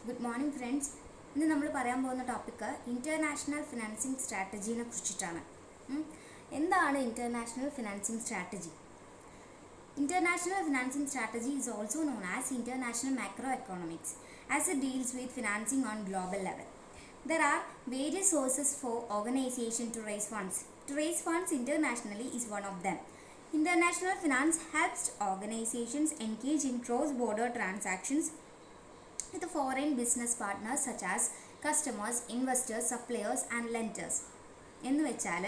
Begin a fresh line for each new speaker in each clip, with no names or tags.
Good morning friends. ഇന്ന് നമ്മൾ പറയാൻ പോകുന്ന ടോപ്പിക്ക് ഇൻ്റർനാഷണൽ ഫിനാൻസിങ് സ്ട്രാറ്റജീനെ കുറിച്ചിട്ടാണ്. എന്താണ് international financing strategy? International financing strategy is also known as international macroeconomics, as it deals with financing on global level. There are various sources for organization to raise funds. To raise funds internationally is one of them. International finance helps organizations engage in cross-border transactions with foreign business partners such as customers, investors, suppliers and lenders. എന്ന് വെച്ചാൽ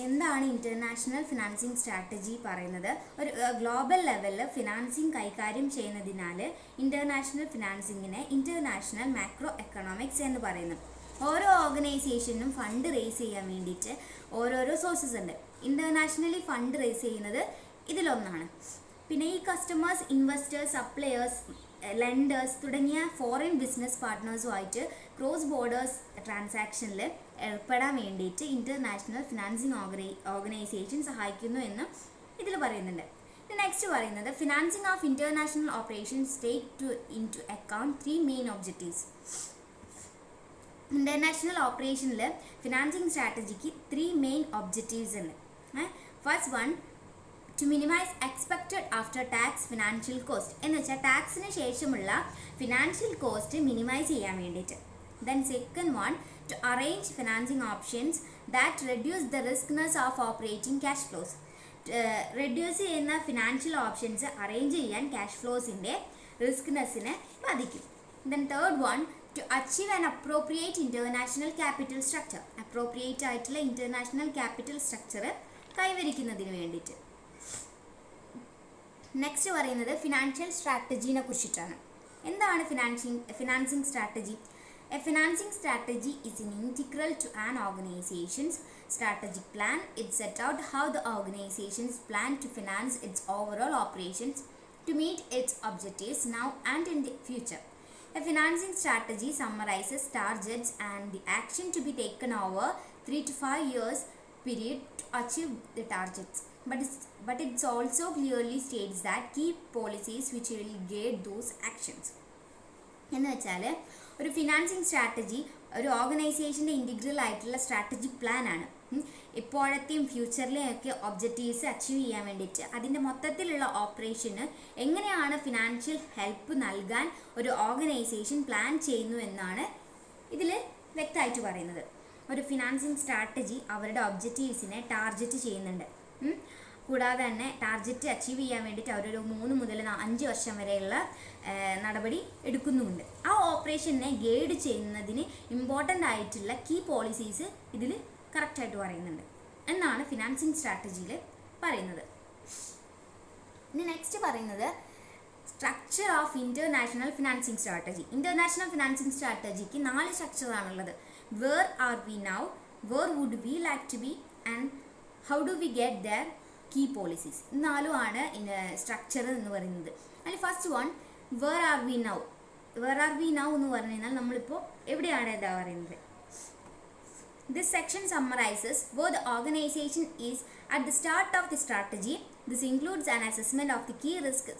എന്താണ് international financing strategy പറയുന്നത്? ഒരു global ലെവലിൽ financing കൈകാര്യം ചെയ്യുന്നതിനാൽ international ഫിനാൻസിങ്ങിനെ international macro economics എന്ന് പറയുന്നു. ഓരോ ഓർഗനൈസേഷനും ഫണ്ട് റേസ് ചെയ്യാൻ വേണ്ടിയിട്ട് ഓരോരോ സോഴ്സസ് ഉണ്ട്. ഇൻ്റർനാഷണലി ഫണ്ട് റേസ് ചെയ്യുന്നത് ഇതിലൊന്നാണ്. പിന്നെ ഈ കസ്റ്റമേഴ്സ്, ഇൻവെസ്റ്റേഴ്സ്, സപ്ലയേഴ്സ്, ലെൻഡേഴ്സ് തുടങ്ങിയ ഫോറിൻ ബിസിനസ് പാർട്ട്നേഴ്സുമായിട്ട് ക്രോസ് ബോർഡേഴ്സ് ട്രാൻസാക്ഷനിൽ ഏർപ്പെടാൻ വേണ്ടിയിട്ട് ഇൻ്റർനാഷണൽ ഫിനാൻസിങ് ഓർഗനൈസേഷൻ സഹായിക്കുന്നു എന്ന് ഇതിൽ പറയുന്നുണ്ട്. നെക്സ്റ്റ് പറയുന്നത് financing of international operations take into account 3 main objectives. International ഓപ്പറേഷനിൽ ഫിനാൻസിങ് സ്ട്രാറ്റജിക്ക് 3 മെയിൻ ഒബ്ജക്റ്റീവ്സ് ഉണ്ട്. First one, to minimize expected after tax financial cost, എന്ന് വെച്ചാൽ ടാക്സിന് ശേഷമുള്ള ഫിനാൻഷ്യൽ കോസ്റ്റ് മിനിമൈസ് ചെയ്യാൻ വേണ്ടിയിട്ട്. Then second one, to arrange financing options that reduce the riskness of operating cash flows. Reduce ചെയ്യുന്ന financial options arrange ചെയ്യാൻ cash ഫ്ലോസിൻ്റെ റിസ്ക്നെസ്സിനെ ബാധിക്കും. Then third one, to achieve an appropriate international capital structure, appropriate ആയിട്ടുള്ള international capital structure കൈവരിക്കുന്നതിന് വേണ്ടിയിട്ട്. Next പറയുന്നത് financial സ്ട്രാറ്റജീനെ കുറിച്ചിട്ടാണ്. എന്താണ് financing strategy? A financing strategy is an integral to an organization's strategic plan. It sets out how the organization's plan to finance its overall operations to meet its objectives now and in the future. A financing strategy summarizes targets and the action to be taken over 3 to 5 years period to achieve the targets. But it also clearly states that key policies which will guide those actions. എന്ന് വെച്ചാൽ ഒരു financing strategy ഒരു ഓർഗനൈസേഷൻ്റെ integral ആയിട്ടുള്ള strategic plan ആണ്. ഇപ്പോഴത്തെയും ഫ്യൂച്ചറിലെയും ഒക്കെ objectives achieve ചെയ്യാൻ വേണ്ടിയിട്ട് അതിൻ്റെ മൊത്തത്തിലുള്ള ഓപ്പറേഷന് എങ്ങനെയാണ് ഫിനാൻഷ്യൽ ഹെൽപ്പ് നൽകാൻ ഒരു ഓർഗനൈസേഷൻ പ്ലാൻ ചെയ്യുന്നു എന്നാണ് ഇതിൽ വ്യക്തമായിട്ട് പറയുന്നത്. ഒരു ഫിനാൻസിങ് സ്ട്രാറ്റജി അവരുടെ ഒബ്ജക്റ്റീവ്സിനെ ടാർഗറ്റ് ചെയ്യുന്നുണ്ട്. കൂടാതെ തന്നെ ടാർഗറ്റ് അച്ചീവ് ചെയ്യാൻ വേണ്ടിയിട്ട് അവരൊരു 3 മുതൽ 5 വർഷം വരെയുള്ള നടപടി എടുക്കുന്നുമുണ്ട്. ആ ഓപ്പറേഷനെ ഗൈഡ് ചെയ്യുന്നതിന് ഇമ്പോർട്ടൻ്റ് ആയിട്ടുള്ള കീ പോളിസീസ് ഇതിൽ കറക്റ്റായിട്ട് പറയുന്നുണ്ട് എന്നാണ് ഫിനാൻസിങ് സ്ട്രാറ്റജിയിൽ പറയുന്നത്. ഇനി നെക്സ്റ്റ് പറയുന്നത് structure of international financing strategy. International financing സ്ട്രാറ്റജിക്ക് 4 സ്ട്രക്ചറാണുള്ളത്. Where are we now, where would we like to be and how do we get there, key policies. 4 ആണ് സ്ട്രക്ചർ എന്ന് പറയുന്നത്. അതിൽ first one, where are we now. Where are we now എന്ന് പറഞ്ഞു കഴിഞ്ഞാൽ നമ്മളിപ്പോൾ എവിടെയാണ് ഇതാ പറയുന്നത്. This section summarizes where the organization is at the start of the strategy. This includes an assessment of the key risk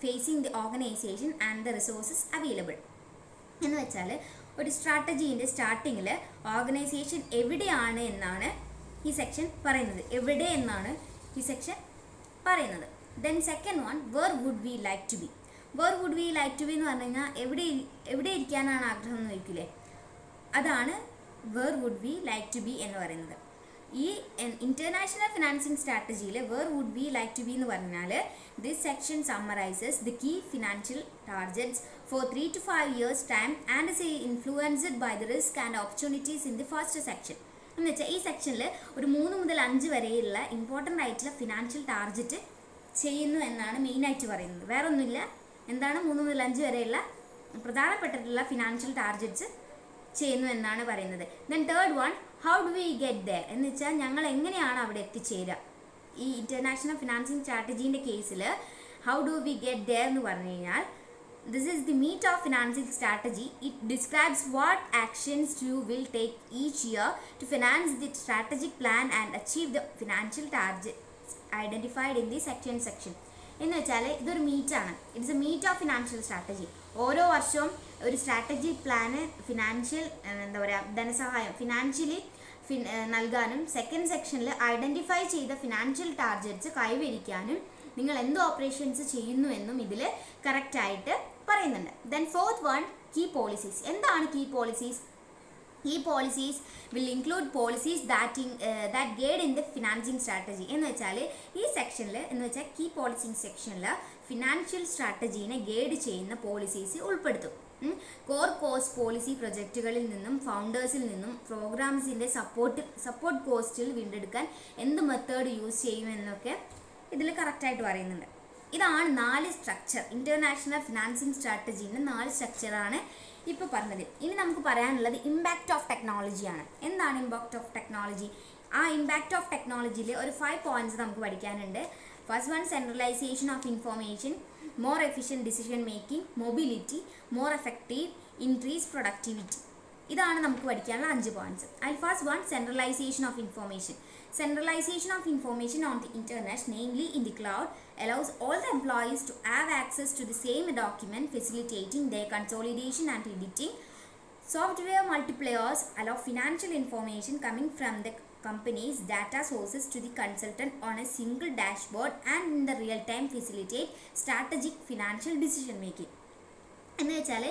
facing the organisation and the resources available. എന്ന് വെച്ചാൽ ഒരു സ്ട്രാറ്റജീൻ്റെ സ്റ്റാർട്ടിങ്ങിൽ ഓർഗനൈസേഷൻ എവിടെയാണ് എന്നാണ് ഈ സെക്ഷൻ പറയുന്നത്. എവിടെ എന്നാണ് ഈ സെക്ഷൻ പറയുന്നത്. Then second one, where would we like to be. Where would we like to be എന്ന് പറഞ്ഞു കഴിഞ്ഞാൽ എവിടെ ഇരിക്കാനാണ് ആഗ്രഹം എന്ന് ചോദിക്കില്ലേ, അതാണ് where would we like to be എന്ന് പറയുന്നത്. ഈ ഇൻ്റർനാഷണൽ ഫിനാൻസിങ് സ്ട്രാറ്റജിയിൽ where would we like to be എന്ന് പറഞ്ഞാൽ this section summarizes the key financial targets for 3 to 5 years time and is influenced by the risk and opportunities in the first section. എന്ന് വെച്ചാൽ ഈ സെക്ഷനിൽ ഒരു 3 മുതൽ 5 വരെയുള്ള ഇമ്പോർട്ടൻ്റ് ആയിട്ടുള്ള ഫിനാൻഷ്യൽ ടാർഗറ്റ് ചെയ്യുന്നു എന്നാണ് മെയിനായിട്ട് പറയുന്നത്. വേറെ ഒന്നുമില്ല. എന്താണ് 3 മുതൽ 5 വരെയുള്ള പ്രധാനപ്പെട്ടിട്ടുള്ള ഫിനാൻഷ്യൽ ടാർഗറ്റ്സ് ചെയ്യുന്നു എന്നാണ് പറയുന്നത്. Then third one, how do we get there, എന്ന് വെച്ചാൽ ഞങ്ങൾ എങ്ങനെയാണ് അവിടെ എത്തിച്ചേരുക. ഈ ഇൻ്റർനാഷണൽ ഫിനാൻസിങ് സ്ട്രാറ്റജീൻ്റെ കേസിൽ how do we get there എന്ന് പറഞ്ഞു കഴിഞ്ഞാൽ this is the meat of financing strategy. It describes what actions you will take each year to finance the strategic plan and achieve the financial targets identified in the section. എന്ന് വെച്ചാൽ ഇതൊരു മീറ്റാണ്. It's a meet of financial strategy. ഓരോ വർഷവും ഒരു strategy plan financial എന്താ പറയുക ധനസഹായം ഫിനാൻഷ്യലി നൽകാനും സെക്കൻഡ് സെക്ഷനിൽ ഐഡൻറ്റിഫൈ ചെയ്ത ഫിനാൻഷ്യൽ ടാർഗറ്റ്സ് കൈവരിക്കാനും നിങ്ങൾ എന്ത് ഓപ്പറേഷൻസ് ചെയ്യുന്നു എന്നും ഇതിൽ കറക്റ്റായിട്ട് പറയുന്നുണ്ട്. Then fourth one, key policies. എന്താണ് കീ പോളിസീസ്? ഈ policies will include policies that guide in the financing strategy. എന്ന് വെച്ചാൽ ഈ സെക്ഷനിൽ എന്ന് വെച്ചാൽ കീ പോളിസിങ് സെക്ഷനിൽ ഫിനാൻഷ്യൽ സ്ട്രാറ്റജീനെ ഗൈഡ് ചെയ്യുന്ന പോളിസീസ് ഉൾപ്പെടുത്തും. കോർ കോസ്റ്റ് പോളിസി പ്രൊജക്റ്റുകളിൽ നിന്നും ഫൗണ്ടേഴ്സിൽ നിന്നും പ്രോഗ്രാംസിൻ്റെ സപ്പോർട്ട് കോസ്റ്റിൽ വീണ്ടെടുക്കാൻ എന്ത് മെത്തേഡ് യൂസ് ചെയ്യുമെന്നൊക്കെ ഇതിൽ കറക്റ്റായിട്ട് പറയുന്നുണ്ട്. ഇതാണ് 4 സ്ട്രക്ചർ. ഇൻ്റർനാഷണൽ ഫിനാൻസിങ് സ്ട്രാറ്റജീൻ്റെ 4 സ്ട്രക്ചറാണ് ഇപ്പോൾ പറഞ്ഞത്. ഇനി നമുക്ക് പറയാനുള്ളത് ഇമ്പാക്റ്റ് ഓഫ് ടെക്നോളജിയാണ്. എന്താണ് ഇമ്പാക്റ്റ് ഓഫ് ടെക്നോളജി? ആ ഇമ്പാക്റ്റ് ഓഫ് ടെക്നോളജിയിൽ ഒരു 5 പോയിന്റ്സ് നമുക്ക് പഠിക്കാനുണ്ട്. First one, centralisation of information, more efficient decision making, mobility, more effective, increase productivity. ഇതാണ് നമുക്ക് പഠിക്കാനുള്ള 5 പോയിന്റ്സ്. അതിൽ first one, centralisation of information. Centralization of information on the internet, namely in the cloud, allows all the employees to have access to the same document, facilitating their consolidation and editing. Software multipliers allow financial information coming from the company's data sources to the consultant on a single dashboard and in the real time facilitate strategic financial decision making. എന്ന് വെച്ചാൽ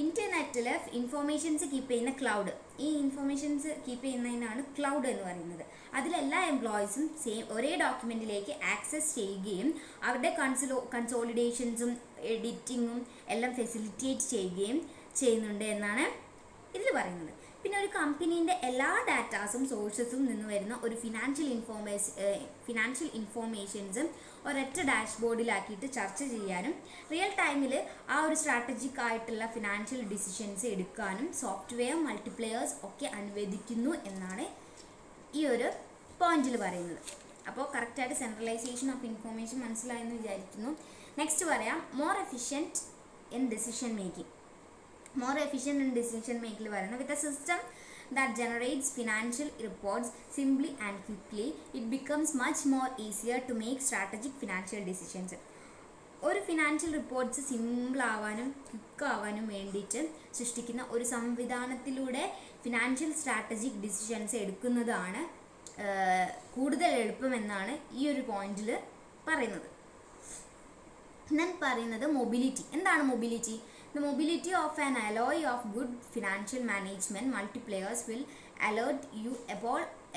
ഇൻ്റർനെറ്റിൽ informations keep ചെയ്യുന്ന cloud, ഈ informations keep ചെയ്യുന്നതിനാണ് cloud എന്ന് പറയുന്നത്. അതിലെല്ലാ എംപ്ലോയീസും ഒരേ ഡോക്യുമെൻറ്റിലേക്ക് access ചെയ്യുകയും അവരുടെ കൺസോളിഡേഷൻസും എഡിറ്റിങ്ങും എല്ലാം ഫെസിലിറ്റേറ്റ് ചെയ്യുകയും ചെയ്യുന്നുണ്ട് എന്നാണ് ഇതിൽ പറയുന്നത്. പിന്നെ ഒരു കമ്പനീൻ്റെ എല്ലാ ഡാറ്റാസും സോഴ്സസും നിന്ന് വരുന്ന ഒരു ഫിനാൻഷ്യൽ ഇൻഫോർമേഷൻസും ഒരൊറ്റ ഡാഷ്ബോർഡിലാക്കിയിട്ട് ചർച്ച ചെയ്യാനും റിയൽ ടൈമിൽ ആ ഒരു സ്ട്രാറ്റജിക് ആയിട്ടുള്ള ഫിനാൻഷ്യൽ ഡിസിഷൻസ് എടുക്കാനും സോഫ്റ്റ്വെയർ മൾട്ടിപ്ലെയേഴ്സ് ഒക്കെ അനുവദിക്കുന്നു എന്നാണ് ഈ ഒരു പോയിന്റിൽ പറയുന്നത്. അപ്പോൾ കറക്റ്റായിട്ട് സെൻട്രലൈസേഷൻ ഓഫ് ഇൻഫോർമേഷൻ മനസ്സിലായെന്ന് വിചാരിക്കുന്നു. നെക്സ്റ്റ് പറയാം, more efficient in decision making. More efficient in decision making പറയുന്നത് with a system that generates financial reports simply and quickly, it becomes much more easier to make strategic financial decisions. ഒരു financial reports simple ആവാനും quick ആവാനും വേണ്ടിയിട്ട് സൃഷ്ടിക്കുന്ന ഒരു സംവിധാനത്തിലൂടെ financial strategic decisions എടുക്കുന്നതാണ് കൂടുതൽ എളുപ്പമെന്നാണ് ഈ ഒരു പോയിന്റിൽ പറയുന്നത്. ഞാൻ പറയുന്നത് മൊബിലിറ്റി. എന്താണ് mobility? The mobility of an alloy of good financial management multipliers will alert you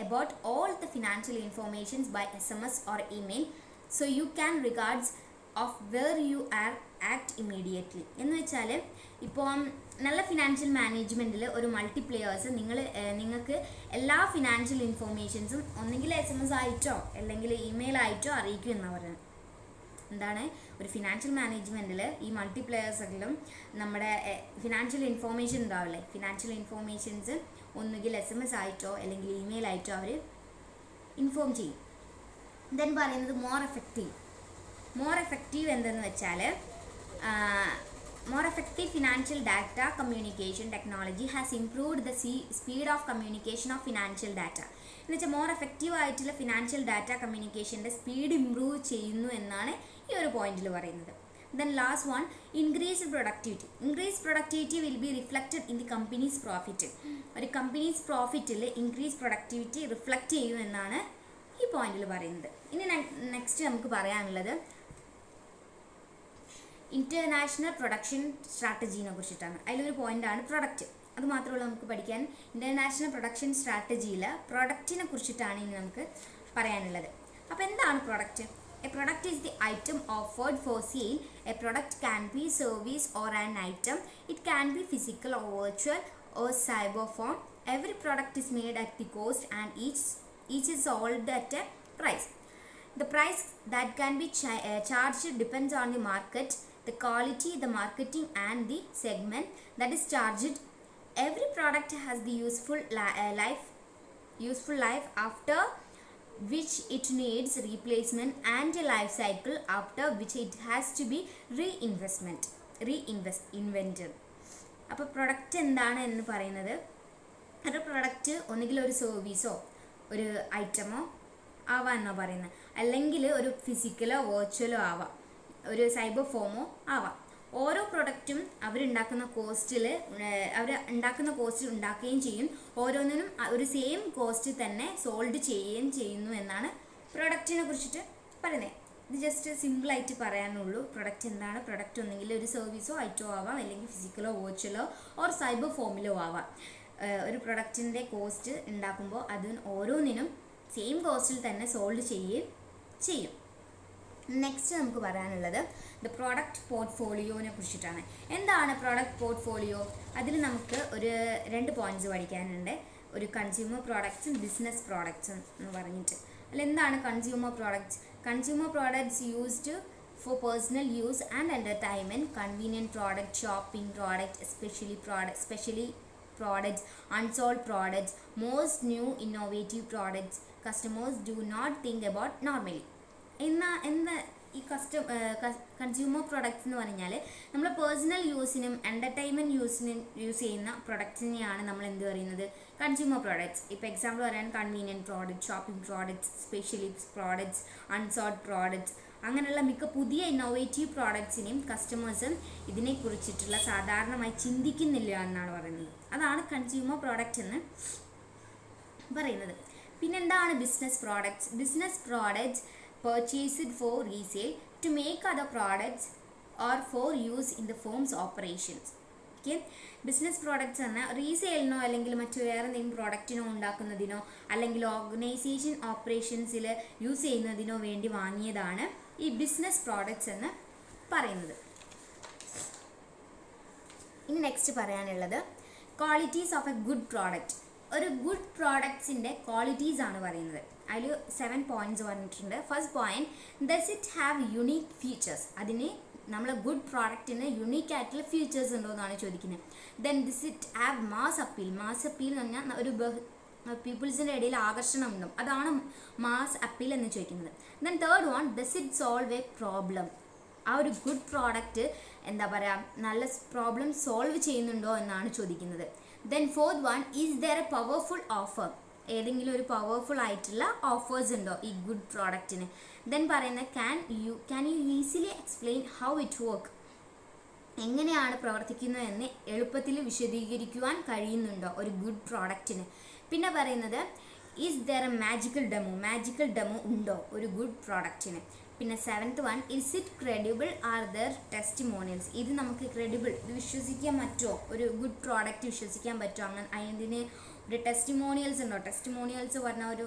about all the financial informations by SMS or email, so you can regards of where you are act immediately. എന്ന് വെച്ചാൽ ഇപ്പോൾ നല്ല financial മാനേജ്മെൻറ്റിൽ ഒരു മൾട്ടിപ്ലെയേഴ്സ് നിങ്ങൾക്ക് എല്ലാ financial ഇൻഫോർമേഷൻസും ഒന്നുകിൽ SMS ആയിട്ടോ അല്ലെങ്കിൽ ഇമെയിൽ ആയിട്ടോ അറിയിക്കും എന്നാണ് പറയുന്നത്. എന്താണ് ഒരു ഫിനാൻഷ്യൽ മാനേജ്മെൻറ്റിൽ ഈ മൾട്ടിപ്ലെയേഴ്സിലും നമ്മുടെ ഫിനാൻഷ്യൽ ഇൻഫോർമേഷൻ ഉണ്ടാവില്ലേ, ഫിനാൻഷ്യൽ ഇൻഫോർമേഷൻസ് ഒന്നുകിൽ SMS ആയിട്ടോ അല്ലെങ്കിൽ ഇമെയിൽ ആയിട്ടോ അവർ ഇൻഫോം ചെയ്യും. ദെൻ പറയുന്നത് മോർ എഫക്റ്റീവ് എന്തെന്ന് വെച്ചാൽ more effective financial data communication technology has improved the speed of communication of financial data. എന്ന് വെച്ചാൽ മോർ എഫക്റ്റീവ് ആയിട്ടുള്ള ഫിനാൻഷ്യൽ ഡാറ്റ കമ്മ്യൂണിക്കേഷൻ്റെ സ്പീഡ് ഇംപ്രൂവ് ചെയ്യുന്നു എന്നാണ് ഈ ഒരു പോയിന്റിൽ പറയുന്നത്. Then last one, increased productivity will be reflected in the companies profit. ഒരു കമ്പനീസ് പ്രോഫിറ്റിൽ ഇൻക്രീസ് പ്രൊഡക്ടിവിറ്റി റിഫ്ലക്റ്റ് ചെയ്യും എന്നാണ് ഈ പോയിന്റിൽ പറയുന്നത്. ഇനി നെക്സ്റ്റ് നമുക്ക് പറയാനുള്ളത് ഇൻ്റർനാഷണൽ പ്രൊഡക്ഷൻ സ്ട്രാറ്റജീനെ കുറിച്ചിട്ടാണ്. അതിലൊരു പോയിൻ്റാണ് പ്രൊഡക്റ്റ്. അത് മാത്രമല്ല നമുക്ക് പഠിക്കാൻ ഇൻ്റർനാഷണൽ പ്രൊഡക്ഷൻ സ്ട്രാറ്റജിയിൽ പ്രൊഡക്റ്റിനെ കുറിച്ചിട്ടാണ് ഇനി നമുക്ക് പറയാനുള്ളത്. അപ്പോൾ എന്താണ് product? A product is the item offered for sale. A product can be service or an item. It can be physical or virtual or cyber form. Every product is made at the cost and each is sold at a price. The price that can be charged depends on the market, the quality, the marketing and the segment that is charged. Every product has the useful life after which it needs replacement and a life cycle after which it has to be reinvented. അപ്പോൾ product എന്താണ് എന്ന് പറയുന്നത്, ഒരു product ഒന്നുകിൽ ഒരു സർവീസോ ഒരു ഐറ്റമോ ആവാം എന്നാണ് പറയുന്നത്, അല്ലെങ്കിൽ ഒരു ഫിസിക്കലോ വെർച്വലോ ആവാം, ഒരു സൈബർ ഫോമോ ആവാം. ഓരോ പ്രൊഡക്റ്റും അവരുണ്ടാക്കുന്ന കോസ്റ്റിൽ ഉണ്ടാക്കുകയും ചെയ്യും. ഓരോന്നിനും ഒരു സെയിം കോസ്റ്റ് തന്നെ സോൾവ് ചെയ്യുകയും ചെയ്യുന്നു എന്നാണ് പ്രൊഡക്റ്റിനെ കുറിച്ചിട്ട് പറയുന്നത്. ഇത് ജസ്റ്റ് സിമ്പിളായിട്ട് പറയാനുള്ളൂ. പ്രൊഡക്റ്റ് എന്താണ്? പ്രൊഡക്റ്റ് ഒന്നെങ്കിൽ ഒരു സർവീസോ ഐറ്റോ ആവാം, അല്ലെങ്കിൽ ഫിസിക്കലോ വെർച്വലോ ഓർ സൈബർ ഫോമിലോ ആവാം. ഒരു പ്രൊഡക്റ്റിൻ്റെ കോസ്റ്റ് ഉണ്ടാക്കുമ്പോൾ അതിന് ഓരോന്നിനും സെയിം കോസ്റ്റിൽ തന്നെ സോൾവ് ചെയ്യുകയും ചെയ്യും. നെക്സ്റ്റ് നമുക്ക് പറയാനുള്ളത് ദ പ്രോഡക്റ്റ് പോർട്ട്ഫോളിയോനെ കുറിച്ചിട്ടാണ്. എന്താണ് പ്രോഡക്റ്റ് പോർട്ട്ഫോളിയോ? അതിൽ നമുക്ക് ഒരു 2 പോയിന്റ്സ് പഠിക്കാനുണ്ട്. ഒരു കൺസ്യൂമർ പ്രോഡക്റ്റ്സും ബിസിനസ് പ്രോഡക്റ്റ്സും എന്ന് പറഞ്ഞിട്ട്. അതിൽ എന്താണ് consumer products? Consumer products used for personal use and entertainment, convenient product, shopping product, specially products, unsold products, most new innovative products customers do not think about normally. ഈ consumer products എന്ന് പറഞ്ഞാൽ നമ്മൾ personal യൂസിനും entertainment യൂസിനും use ചെയ്യുന്ന പ്രൊഡക്ട്സിനെയാണ് നമ്മൾ എന്ത് പറയുന്നത്? Consumer products. ഇപ്പോൾ example പറയാൻ convenient product, shopping products, specialist products, unsold products, അങ്ങനെയുള്ള മിക്ക പുതിയ ഇന്നോവേറ്റീവ് പ്രോഡക്ട്സിനെയും കസ്റ്റമേഴ്സും ഇതിനെക്കുറിച്ചിട്ടുള്ള സാധാരണമായി ചിന്തിക്കുന്നില്ല എന്നാണ് പറയുന്നത്. അതാണ് കൺസ്യൂമർ പ്രോഡക്റ്റ് എന്ന് പറയുന്നത്. പിന്നെന്താണ് business products? Business products purchased for resale to make other products or for use in the firm's operations. Okay, business products എന്നാൽ റീസെയിലിനോ അല്ലെങ്കിൽ മറ്റു വേറെ എന്തെങ്കിലും പ്രോഡക്റ്റിനോ ഉണ്ടാക്കുന്നതിനോ അല്ലെങ്കിൽ ഓർഗനൈസേഷൻ ഓപ്പറേഷൻസിൽ യൂസ് ചെയ്യുന്നതിനോ വേണ്ടി വാങ്ങിയതാണ് ഈ ബിസിനസ് പ്രോഡക്ട്സ് എന്ന് പറയുന്നത്. ഇനി നെക്സ്റ്റ് പറയാനുള്ളത് qualities of A good product. ഒരു ഗുഡ് പ്രോഡക്ട്സിൻ്റെ ക്വാളിറ്റീസ് ആണ് പറയുന്നത്. അതിൽ 7 പോയിന്റ്സ് പറഞ്ഞിട്ടുണ്ട്. First point, does it have unique features. അതിന് നമ്മളെ ഗുഡ് പ്രോഡക്റ്റിന് യുണീക്ക് ആയിട്ടുള്ള ഫീച്ചേഴ്സ് ഉണ്ടോ എന്നാണ് ചോദിക്കുന്നത്. Then this it have mass appeal. Mass appeal എന്ന് പറഞ്ഞാൽ ഒരു പീപ്പിൾസിൻ്റെ ഇടയിൽ ആകർഷണം ഉണ്ടാവും, അതാണ് മാസ് അപ്പീൽ എന്ന് ചോദിക്കുന്നത്. Then third one, does it solve A problem. ആ ഒരു ഗുഡ് പ്രോഡക്റ്റ് എന്താ പറയുക, നല്ല പ്രോബ്ലം സോൾവ് ചെയ്യുന്നുണ്ടോ എന്നാണ് ചോദിക്കുന്നത്. Then fourth one, is there a powerful offer. ഏതെങ്കിലും ഒരു പവർഫുൾ ആയിട്ടുള്ള ഓഫേഴ്സ് ഉണ്ടോ ഈ ഗുഡ് പ്രോഡക്റ്റിന്. ദെൻ പറയുന്നത് can you easily explain how it work. എങ്ങനെയാണ് പ്രവർത്തിക്കുന്നതെന്ന് എളുപ്പത്തിൽ വിശദീകരിക്കുവാൻ കഴിയുന്നുണ്ടോ ഒരു ഗുഡ് പ്രോഡക്റ്റിന്. പിന്നെ പറയുന്നത് is there a magical demo ഉണ്ടോ ഒരു ഗുഡ് പ്രോഡക്റ്റിന്. പിന്നെ 7th one, is it credible are there testimonials. ഇത് നമുക്ക് ക്രെഡിബിൾ, ഇത് വിശ്വസിക്കാൻ പറ്റുമോ, ഒരു ഗുഡ് പ്രോഡക്റ്റ് വിശ്വസിക്കാൻ പറ്റുമോ, അങ്ങനെ അതിന് ഒരു ടെസ്റ്റിമോണിയൽസ് ഉണ്ടോ. ടെസ്റ്റിമോണിയൽസ് പറഞ്ഞാൽ ഒരു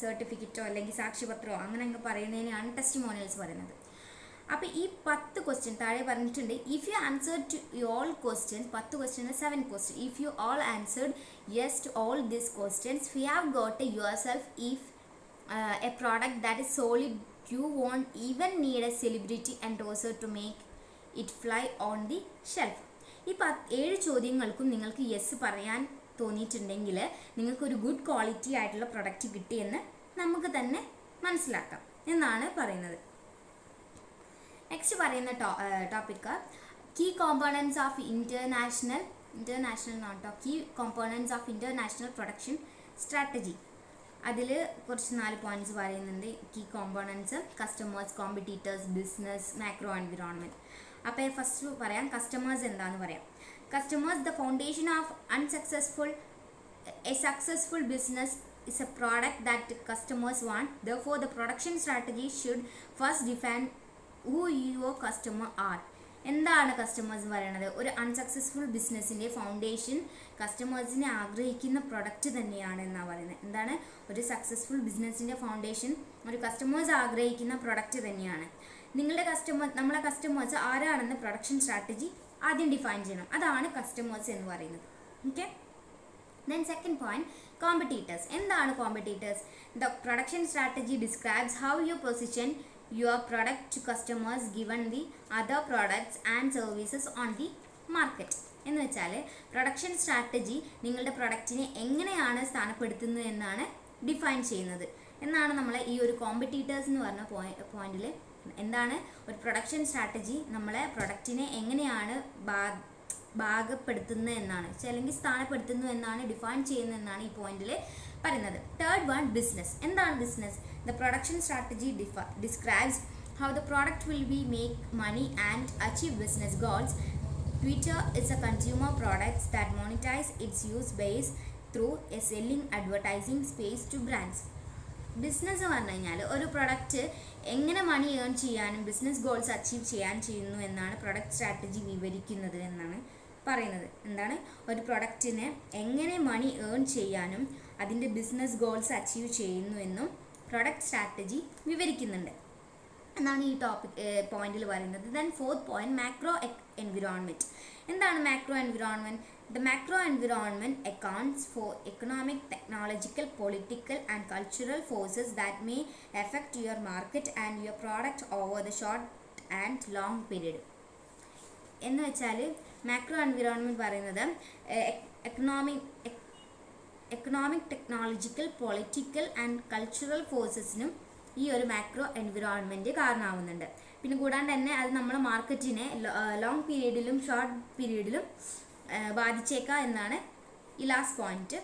സർട്ടിഫിക്കറ്റോ അല്ലെങ്കിൽ സാക്ഷ്യപത്രമോ അങ്ങനെയൊക്കെ പറയുന്നതിനാണ് ടെസ്റ്റിമോണിയൽസ് പറയുന്നത്. അപ്പോൾ ഈ 10 ക്വസ്റ്റ്യൻ താഴെ പറഞ്ഞിട്ടുണ്ട്. If you answer to all questions, 10 question 7 question, if you all answered yes to all these questions, you have got a yourself if a product that is solid. You won't even need a celebrity endorser to make it fly on the shelf. ഈ 7 ചോദ്യങ്ങൾക്കും നിങ്ങൾക്ക് yes പറയാൻ തോന്നിയിട്ടുണ്ടെങ്കിൽ നിങ്ങൾക്കൊരു good quality ആയിട്ടുള്ള product കിട്ടിയെന്ന് നമുക്ക് തന്നെ മനസ്സിലാക്കാം എന്നാണ് പറയുന്നത്. നെക്സ്റ്റ് പറയുന്ന topic key components of international key components of international production strategy. അതിൽ കുറച്ച് 4 പോയിന്റ്സ് പറയുന്നുണ്ട്. Key components, customers, competitors, business, macro environment. അപ്പോൾ ഫസ്റ്റ് പറയാം കസ്റ്റമേഴ്സ് എന്താണെന്ന് പറയാം. Customers, the foundation of a successful business is a product that customers want. Therefore, the production strategy should first define who your customer are. എന്താണ് customers പറയുന്നത്? ഒരു unsuccessful ബിസിനസ്സിൻ്റെ foundation കസ്റ്റമേഴ്സിനെ ആഗ്രഹിക്കുന്ന പ്രൊഡക്റ്റ് തന്നെയാണ് എന്നാണ് പറയുന്നത്. എന്താണ് ഒരു സക്സസ്ഫുൾ ബിസിനസ്സിൻ്റെ ഫൗണ്ടേഷൻ? ഒരു കസ്റ്റമേഴ്സ് ആഗ്രഹിക്കുന്ന പ്രൊഡക്റ്റ് തന്നെയാണ്. നമ്മളെ കസ്റ്റമേഴ്സ് ആരാണെന്ന് പ്രൊഡക്ഷൻ സ്ട്രാറ്റജി ആദ്യം ഡിഫൈൻ ചെയ്യണം. അതാണ് കസ്റ്റമേഴ്സ് എന്ന് പറയുന്നത്. Okay, then second point, competitors. എന്താണ് competitors? The production strategy describes how you position your product to customers given the other products and services on the market. എന്ന് വെച്ചാൽ production strategy നിങ്ങളുടെ പ്രൊഡക്റ്റിനെ എങ്ങനെയാണ് സ്ഥാനപ്പെടുത്തുന്നത് എന്നാണ് ഡിഫൈൻ ചെയ്യുന്നത് എന്നാണ് നമ്മളെ ഈ ഒരു കോമ്പറ്റീറ്റേഴ്സ് എന്ന് പറഞ്ഞ പോയിന്റിൽ. എന്താണ് ഒരു പ്രൊഡക്ഷൻ സ്ട്രാറ്റജി നമ്മളെ പ്രൊഡക്റ്റിനെ എങ്ങനെയാണ് ഭാഗപ്പെടുത്തുന്നത് എന്നാണ്, അല്ലെങ്കിൽ സ്ഥാനപ്പെടുത്തുന്നു എന്നാണ്, ഡിഫൈൻ ചെയ്യുന്നത് എന്നാണ് ഈ പോയിന്റിൽ പറയുന്നത്. Third one, business. എന്താണ് business? The production strategy describes how the product will be make money and achieve business goals. Twitter is a consumer product that monetize its use base through a selling advertising space to brands. Business പറഞ്ഞു കഴിഞ്ഞാൽ ഒരു product എങ്ങനെ മണി earn ചെയ്യാനും business goals achieve ചെയ്യാൻ ചെയ്യുന്നു എന്നാണ് product strategy വിവരിക്കുന്നത് എന്നാണ് പറയുന്നത്. എന്താണ് ഒരു പ്രൊഡക്റ്റിനെ എങ്ങനെ മണി ഏൺ ചെയ്യാനും അതിൻ്റെ ബിസിനസ് ഗോൾസ് അച്ചീവ് ചെയ്യുന്നു എന്നും പ്രൊഡക്റ്റ് സ്ട്രാറ്റജി വിവരിക്കുന്നുണ്ട് എന്നാണ് ഈ പോയിന്റിൽ പറയുന്നത്. Then fourth point, macro environment. എന്താണ് macro environment? The macro environment accounts for economic, technological, political and cultural forces that may affect your market and your product over the short and long period. എന്ന് വെച്ചാൽ macro environment പറയുന്നത് economic technological political and cultural ഫോഴ്സസിനും ഈ ഒരു macro environment കാരണമാവുന്നുണ്ട്. പിന്നെ കൂടാണ്ട് തന്നെ അത് നമ്മുടെ മാർക്കറ്റിനെ ലോങ് പീരീഡിലും ഷോർട്ട് പീരീഡിലും ബാധിച്ചേക്കാം എന്നാണ് ഈ ലാസ്റ്റ് പോയിന്റ്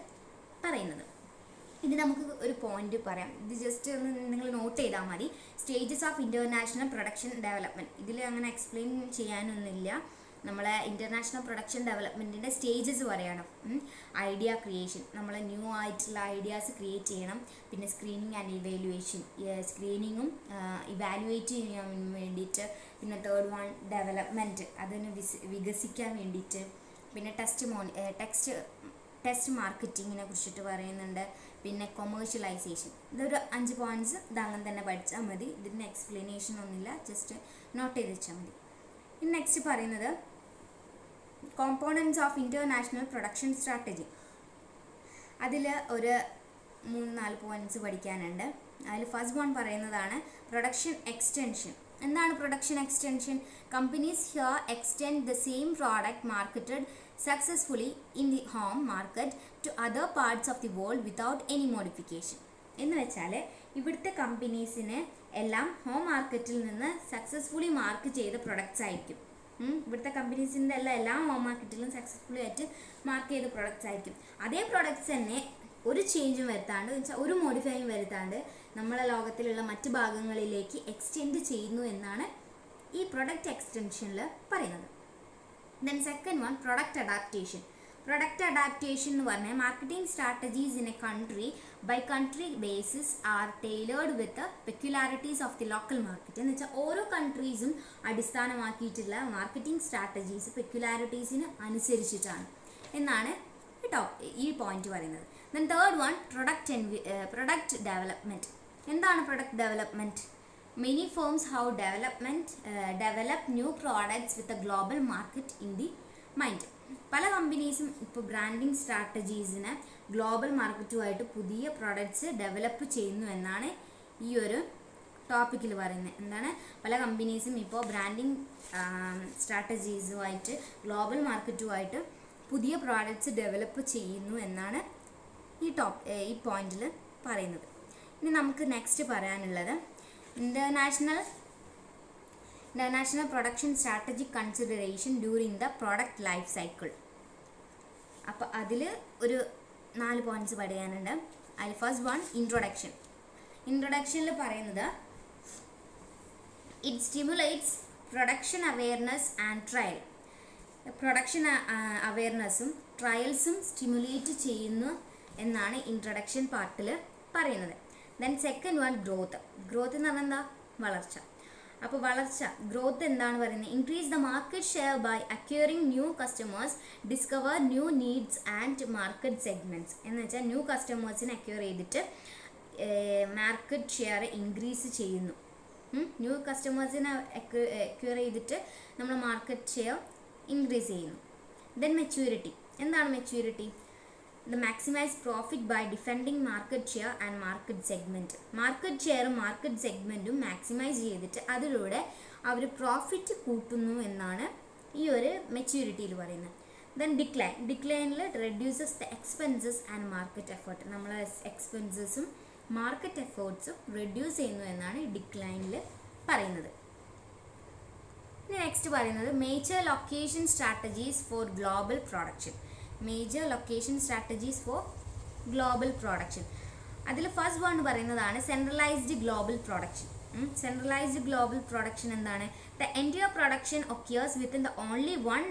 പറയുന്നത്. ഇത് നമുക്ക് ഒരു പോയിന്റ് പറയാം, ഇത് ജസ്റ്റ് ഒന്ന് നിങ്ങൾ നോട്ട് ചെയ്താൽ മതി. Stages of international production development. ഇതിൽ അങ്ങനെ എക്സ്പ്ലെയിൻ ചെയ്യാനൊന്നുമില്ല. നമ്മളെ ഇൻ്റർനാഷണൽ പ്രൊഡക്ഷൻ ഡെവലപ്മെൻറ്റിൻ്റെ സ്റ്റേജസ് പറയണം. ഐഡിയ ക്രിയേഷൻ, നമ്മൾ ന്യൂ ആയിട്ടുള്ള ഐഡിയാസ് ക്രിയേറ്റ് ചെയ്യണം. പിന്നെ സ്ക്രീനിങ് ആൻഡ് ഇവാലുവേഷൻ, സ്ക്രീനിങ്ങും ഇവാലുവേറ്റ് ചെയ്യാൻ വേണ്ടിയിട്ട്. പിന്നെ തേർഡ് വൺ ഡെവലപ്മെൻറ്റ്, അതിന് വികസിക്കാൻ വേണ്ടിയിട്ട്. പിന്നെ ടെസ്റ്റ് മാർക്കറ്റിങ്ങിനെ കുറിച്ചിട്ട് പറയുന്നുണ്ട്. പിന്നെ കൊമേഴ്ഷ്യലൈസേഷൻ. ഇതൊരു 5 പോയിന്റ്സ് ഇതങ്ങനെ തന്നെ പഠിച്ചാൽ മതി. ഇതിൻ്റെ എക്സ്പ്ലനേഷൻ ഒന്നുമില്ല, ജസ്റ്റ് നോട്ട് ചെയ്ത് വെച്ചാൽ മതി. ഇനി നെക്സ്റ്റ് പറയുന്നത് കോമ്പോണൻറ്റ്സ് ഓഫ് ഇൻ്റർനാഷണൽ പ്രൊഡക്ഷൻ സ്ട്രാറ്റജി. അതിൽ ഒരു 3-4 പോയിന്റ്സ് പഠിക്കാനുണ്ട്. അതിൽ ഫസ്റ്റ് വൺ പറയുന്നതാണ് പ്രൊഡക്ഷൻ എക്സ്റ്റൻഷൻ. എന്താണ് production extension? Companies here extend the same product marketed successfully in the home market to other parts of the world without any modification. എന്ന് വെച്ചാൽ ഇവിടുത്തെ കമ്പനീസിന് എല്ലാം ഹോം മാർക്കറ്റിൽ നിന്ന് സക്സസ്ഫുള്ളി മാർക്ക് ചെയ്ത പ്രൊഡക്ട്സ് ആയിരിക്കും. ഇവിടുത്തെ കമ്പനീസിൻ്റെ എല്ലാ ഹോം മാർക്കറ്റിലും സക്സസ്ഫുള്ളി ആയിട്ട് മാർക്ക് ചെയ്ത പ്രൊഡക്ട്സ് ആയിരിക്കും. അതേ പ്രൊഡക്ട്സ് തന്നെ ഒരു ചേഞ്ചും വരുത്താണ്ട്, വെച്ചാൽ ഒരു മോഡിഫൈയും വരുത്താണ്ട് നമ്മളെ ലോകത്തിലുള്ള മറ്റ് ഭാഗങ്ങളിലേക്ക് എക്സ്റ്റെൻഡ് ചെയ്യുന്നു എന്നാണ് ഈ പ്രൊഡക്റ്റ് എക്സ്റ്റൻഷനിൽ പറയുന്നത്. Then second one, product adaptation. Product adaptation എന്ന് പറഞ്ഞാൽ marketing strategies in a country by country basis are tailored with peculiarities of the local market. എന്ന് വെച്ചാൽ ഓരോ കൺട്രീസും അടിസ്ഥാനമാക്കിയിട്ടുള്ള മാർക്കറ്റിംഗ് സ്ട്രാറ്റജീസ് പെക്യുലാരിറ്റീസിന് അനുസരിച്ചിട്ടാണ് എന്നാണ് ഈ പോയിന്റ് പറയുന്നത്. Then third one, product development. എന്താണ് product development? Many firms have develop new products with a global market in the mind. പല കമ്പനീസും ഇപ്പോൾ ബ്രാൻഡിങ് സ്ട്രാറ്റജീസിന് ഗ്ലോബൽ മാർക്കറ്റുമായിട്ട് പുതിയ പ്രോഡക്ട്സ് ഡെവലപ്പ് ചെയ്യുന്നു എന്നാണ് ഈ ഒരു ടോപ്പിക്കിൽ പറയുന്നത്. എന്താണ് പല കമ്പനീസും ഇപ്പോൾ ബ്രാൻഡിങ് സ്ട്രാറ്റജീസുമായിട്ട് ഗ്ലോബൽ മാർക്കറ്റുമായിട്ട് പുതിയ പ്രോഡക്ട്സ് ഡെവലപ്പ് ചെയ്യുന്നു എന്നാണ് ഈ പോയിന്റിൽ പറയുന്നത്. ഇനി നമുക്ക് നെക്സ്റ്റ് പറയാനുള്ളത് International production strategic consideration during the product life cycle. അപ്പോൾ അതിൽ ഒരു 4 പോയിന്റ്സ് പറയാനുണ്ട്. അതിൽ ഫസ്റ്റ് വൺ ഇൻട്രൊഡക്ഷനിൽ പറയുന്നത് it stimulates production awareness and trial. Production അവെയർനെസ്സും ട്രയൽസും സ്റ്റിമുലേറ്റ് ചെയ്യുന്നു എന്നാണ് ഇൻട്രൊഡക്ഷൻ പാർട്ടിൽ പറയുന്നത്. ദെൻ സെക്കൻഡ് വൺ ഗ്രോത്ത് എന്ന് പറഞ്ഞാൽ എന്താ? വളർച്ച. അപ്പോൾ ഗ്രോത്ത് എന്താണ് പറയുന്നത്? Increase the market share by acquiring new customers, discover new needs and market segments. എന്ന് വെച്ചാൽ ന്യൂ കസ്റ്റമേഴ്സിനെ അക്വയർ ചെയ്തിട്ട് മാർക്കറ്റ് ഷെയർ ഇൻക്രീസ് ചെയ്യുന്നു. ന്യൂ കസ്റ്റമേഴ്സിനെ അക്വയർ ചെയ്തിട്ട് നമ്മൾ മാർക്കറ്റ് ഷെയർ ഇൻക്രീസ് ചെയ്യുന്നു. Then maturity. എന്താണ് maturity? The maximize profit by defending market share and market segment. Market ഷെയറും മാർക്കറ്റ് സെഗ്മെൻറ്റും മാക്സിമൈസ് ചെയ്തിട്ട് അതിലൂടെ അവർ പ്രോഫിറ്റ് കൂട്ടുന്നു എന്നാണ് ഈ ഒരു മെച്യൂരിറ്റിയിൽ പറയുന്നത്. ദെൻ ഡിക്ലൈനിൽ reduces the expenses and market effort. നമ്മളെ എക്സ്പെൻസസും മാർക്കറ്റ് എഫേർട്ട്സും റെഡ്യൂസ് ചെയ്യുന്നു എന്നാണ് ഡിക്ലൈനിൽ പറയുന്നത്. ഇനി നെക്സ്റ്റ് പറയുന്നത് major location strategies for global production. Major location strategies for global production. അതിൽ ഫസ്റ്റ് വൺ പറയുന്നതാണ് centralized global production. Centralized global production എന്താണ്? The entire production occurs within the only one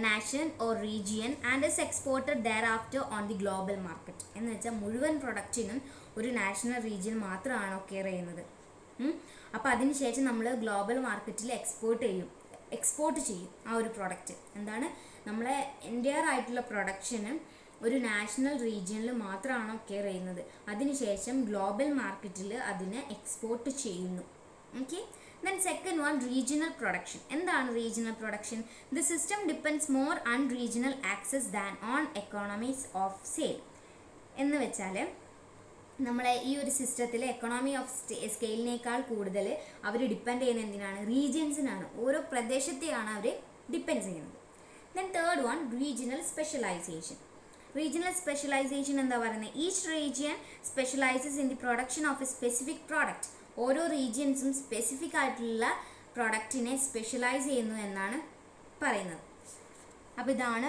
nation or region and is exported thereafter on the global market. എന്ന് വെച്ചാൽ മുഴുവൻ പ്രൊഡക്റ്റിനും ഒരു national region മാത്രമാണ് ഒക്കെയർ ചെയ്യുന്നത്. അപ്പോൾ അതിനുശേഷം നമ്മൾ ഗ്ലോബൽ മാർക്കറ്റിൽ എക്സ്പോർട്ട് ചെയ്യും ആ ഒരു പ്രൊഡക്റ്റ്. എന്താണ്? നമ്മളെ എൻറ്റയർ ആയിട്ടുള്ള പ്രൊഡക്ഷന് ഒരു നാഷണൽ റീജിയനിൽ മാത്രമാണ് ഒക്കെയർ ചെയ്യുന്നത്. അതിനുശേഷം ഗ്ലോബൽ മാർക്കറ്റിൽ അതിനെ എക്സ്പോർട്ട് ചെയ്യുന്നു. Okay. Then second one, regional production. എന്താണ് regional production? The system depends more on regional access than on economies of scale. എന്ന് വെച്ചാൽ നമ്മളെ ഈ ഒരു സിസ്റ്റത്തിൽ എക്കണോമി ഓഫ് സ്കെയിലിനേക്കാൾ കൂടുതൽ അവർ ഡിപ്പെൻഡ് ചെയ്യുന്നത് എന്തിനാണ്? റീജിയൻസിനാണ്. ഓരോ പ്രദേശത്തെയാണ് അവർ ഡിപ്പെൻഡ് ചെയ്യുന്നത്. Then third one, regional specialization. Regional specialization എന്താ പറയുന്നത്? Each region specializes in the production of a specific product. ഓരോ റീജിയൻസും സ്പെസിഫിക് ആയിട്ടുള്ള പ്രൊഡക്റ്റിനെ സ്പെഷ്യലൈസ് ചെയ്യുന്നു എന്നാണ് പറയുന്നത്. അപ്പോൾ ഇതാണ്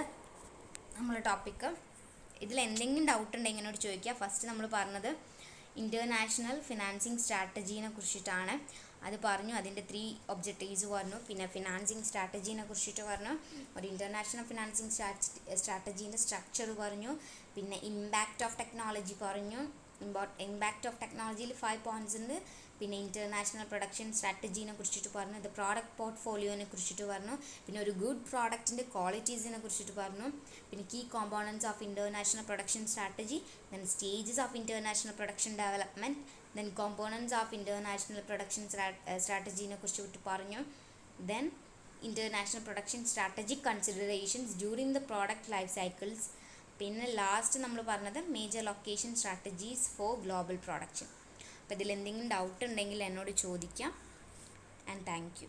നമ്മളെ ടോപ്പിക്ക്. ഇതിൽ എന്തെങ്കിലും ഡൗട്ട് ഉണ്ടെങ്കിൽ എന്നോട് ചോദിക്കുക. ഫസ്റ്റ് നമ്മൾ പറഞ്ഞത് ഇൻ്റർനാഷണൽ ഫിനാൻസിങ് സ്ട്രാറ്റജീനെ കുറിച്ചിട്ടാണ്. അത് പറഞ്ഞു, അതിൻ്റെ 3 ഒബ്ജക്റ്റീവ്സ് പറഞ്ഞു. പിന്നെ ഫിനാൻസിങ് സ്ട്രാറ്റജീനെ കുറിച്ചിട്ട് പറഞ്ഞു, ഒരു ഇൻ്റർനാഷണൽ ഫിനാൻസിങ് സ്ട്രാറ്റജീൻ്റെ സ്ട്രക്ചർ പറഞ്ഞു, പിന്നെ ഇമ്പാക്റ്റ് ഓഫ് ടെക്നോളജി പറഞ്ഞു. ഇമ്പാക്റ്റ് ഓഫ് ടെക്നോളജിയിൽ 5 പോയിൻറ്റ്സ് ഉണ്ട്. പിന്നെ ഇൻ്റർനാഷണൽ പ്രൊഡക്ഷൻ സ്ട്രാറ്റജീനെ കുറിച്ചിട്ട് പറഞ്ഞു, ഇത് പ്രോഡക്റ്റ് പോർട്ട്ഫോളിയോനെ കുറിച്ചിട്ട് പറഞ്ഞു, പിന്നെ ഒരു ഗുഡ് പ്രോഡക്റ്റിൻ്റെ ക്വാളിറ്റീസിനെ കുറിച്ചിട്ട് പറഞ്ഞു, പിന്നെ key components of international production strategy, then stages of international production development, then components of international production സ്ട്രാറ്റജീനെ കുറിച്ചിട്ട് പറഞ്ഞു, then international production strategic considerations during the product life cycles, പിന്നെ ലാസ്റ്റ് നമ്മൾ പറഞ്ഞത് major location strategies for global production. അപ്പോൾ ഇതിൽ എന്തെങ്കിലും doubt ഉണ്ടെങ്കിൽ എന്നോട് ചോദിക്കാം. And thank U.